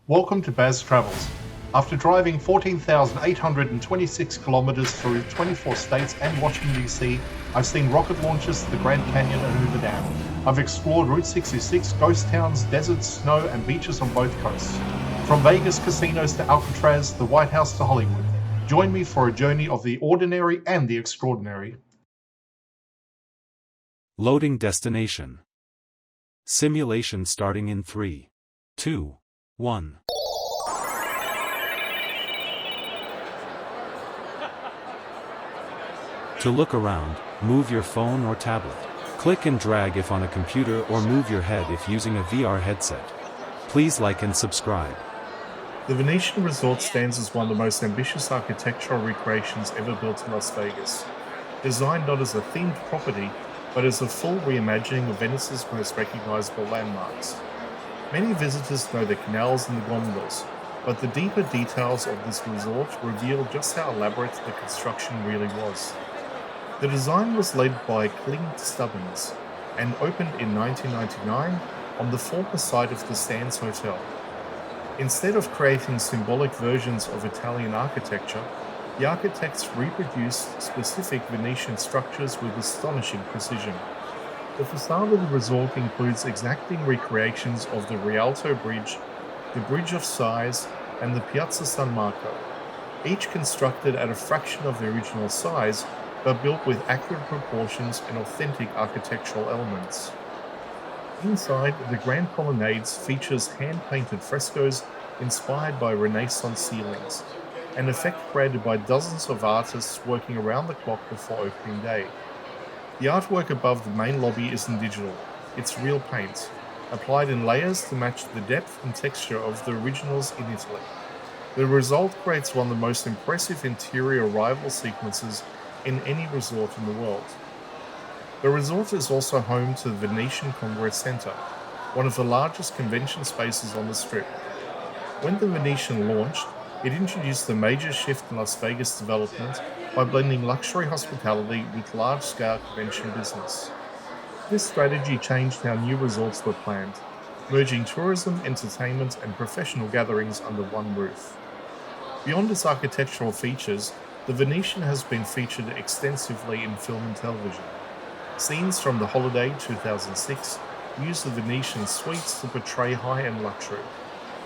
Welcome to Baz Travels. After driving 14,826 kilometers through 24 states and Washington, D.C., I've seen rocket launches to the Grand Canyon and Hoover Dam. I've explored Route 66, ghost towns, deserts, snow, and beaches on both coasts. From Vegas casinos to Alcatraz, the White House to Hollywood. Join me for a journey of the ordinary and the extraordinary. Loading destination. Simulation starting in 3, 2, 1. To look around, move your phone or tablet. Click and drag if on a computer or move your head if using a VR headset. Please like and subscribe. The Venetian Resort stands as one of the most ambitious architectural recreations ever built in Las Vegas. Designed not as a themed property, but as a full reimagining of Venice's most recognizable landmarks. Many visitors know the canals and the gondolas, but the deeper details of this resort reveal just how elaborate the construction really was. The design was led by KlingStubbins and opened in 1999 on the former site of the Sands Hotel. Instead of creating symbolic versions of Italian architecture, the architects reproduced specific Venetian structures with astonishing precision. The façade of the resort includes exacting recreations of the Rialto Bridge, the Bridge of Sighs, and the Piazza San Marco, each constructed at a fraction of the original size, but built with accurate proportions and authentic architectural elements. Inside, the grand colonnades features hand-painted frescoes inspired by Renaissance ceilings, an effect created by dozens of artists working around the clock before opening day. The artwork above the main lobby isn't digital, it's real paint, applied in layers to match the depth and texture of the originals in Italy. The result creates one of the most impressive interior arrival sequences in any resort in the world. The resort is also home to the Venetian Congress Center, one of the largest convention spaces on the Strip. When the Venetian launched, it introduced a major shift in Las Vegas development by blending luxury hospitality with large-scale convention business. This strategy changed how new resorts were planned, merging tourism, entertainment, and professional gatherings under one roof. Beyond its architectural features, the Venetian has been featured extensively in film and television. Scenes from The Holiday 2006 use the Venetian suites to portray high-end luxury.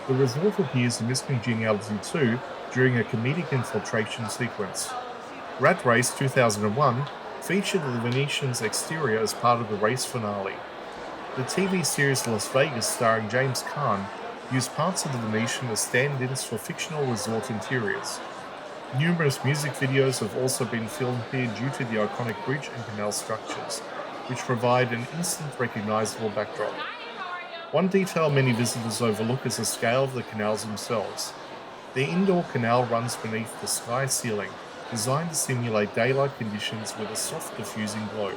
The resort appears in Miss Congeniality 2 during a comedic infiltration sequence. Rat Race 2001 featured the Venetian's exterior as part of the race finale. The TV series Las Vegas starring James Caan used parts of the Venetian as stand-ins for fictional resort interiors. Numerous music videos have also been filmed here due to the iconic bridge and canal structures, which provide an instant recognizable backdrop. One detail many visitors overlook is the scale of the canals themselves. The indoor canal runs beneath the sky ceiling, designed to simulate daylight conditions with a soft diffusing glow.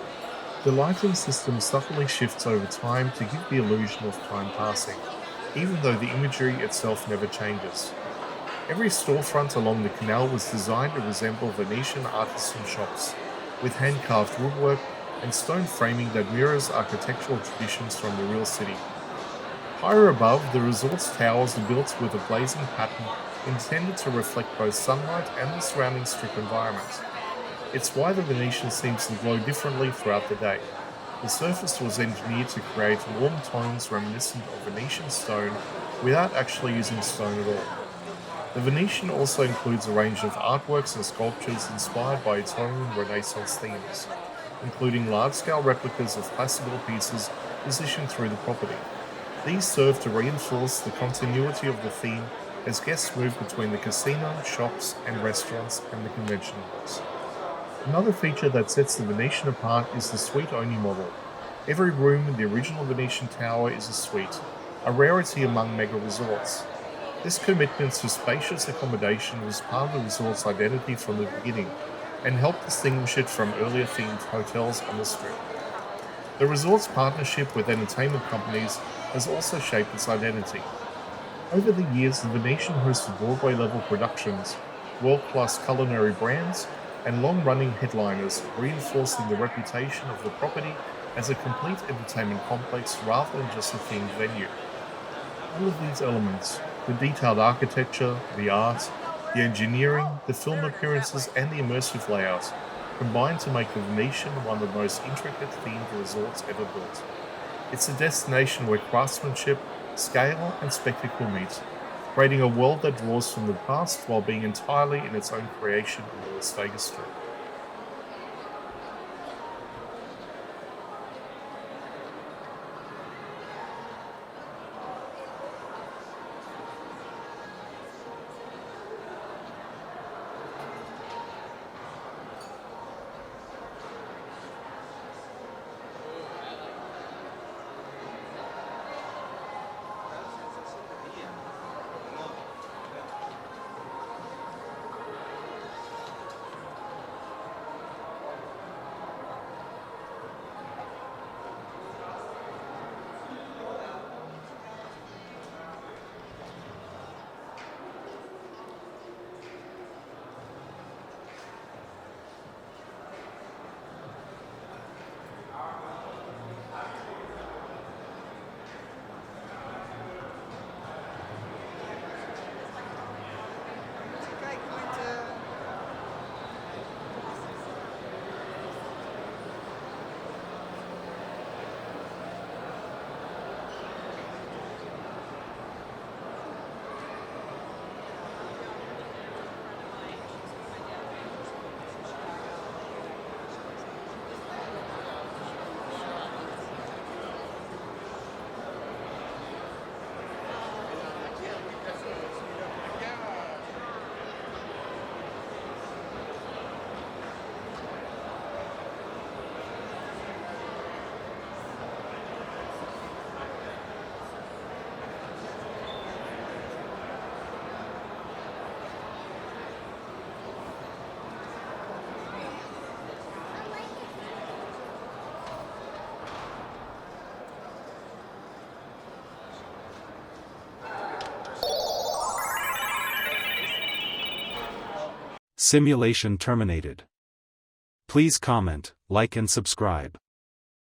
The lighting system subtly shifts over time to give the illusion of time passing, even though the imagery itself never changes. Every storefront along the canal was designed to resemble Venetian artisan shops, with hand-carved woodwork and stone framing that mirrors architectural traditions from the real city. Higher above, the resort's towers are built with a blazing pattern intended to reflect both sunlight and the surrounding strip environment. It's why the Venetian seems to glow differently throughout the day. The surface was engineered to create warm tones reminiscent of Venetian stone without actually using stone at all. The Venetian also includes a range of artworks and sculptures inspired by Italian Renaissance themes, including large-scale replicas of classical pieces positioned through the property. These serve to reinforce the continuity of the theme as guests move between the casino, shops, and restaurants and the convention halls. Another feature that sets the Venetian apart is the suite-only model. Every room in the original Venetian tower is a suite, a rarity among mega resorts. This commitment to spacious accommodation was part of the resort's identity from the beginning and helped distinguish it from earlier themed hotels on the Strip. The resort's partnership with entertainment companies has also shaped its identity. Over the years, the Venetian hosted Broadway-level productions, world-class culinary brands, and long-running headliners, reinforcing the reputation of the property as a complete entertainment complex rather than just a themed venue. All of these elements, The detailed architecture, the art, the engineering, the film appearances, and the immersive layout combine to make the Venetian one of the most intricate themed resorts ever built. It's a destination where craftsmanship, scale, and spectacle meet, creating a world that draws from the past while being entirely in its own creation on the Las Vegas Strip. Simulation terminated. Please comment, like and subscribe.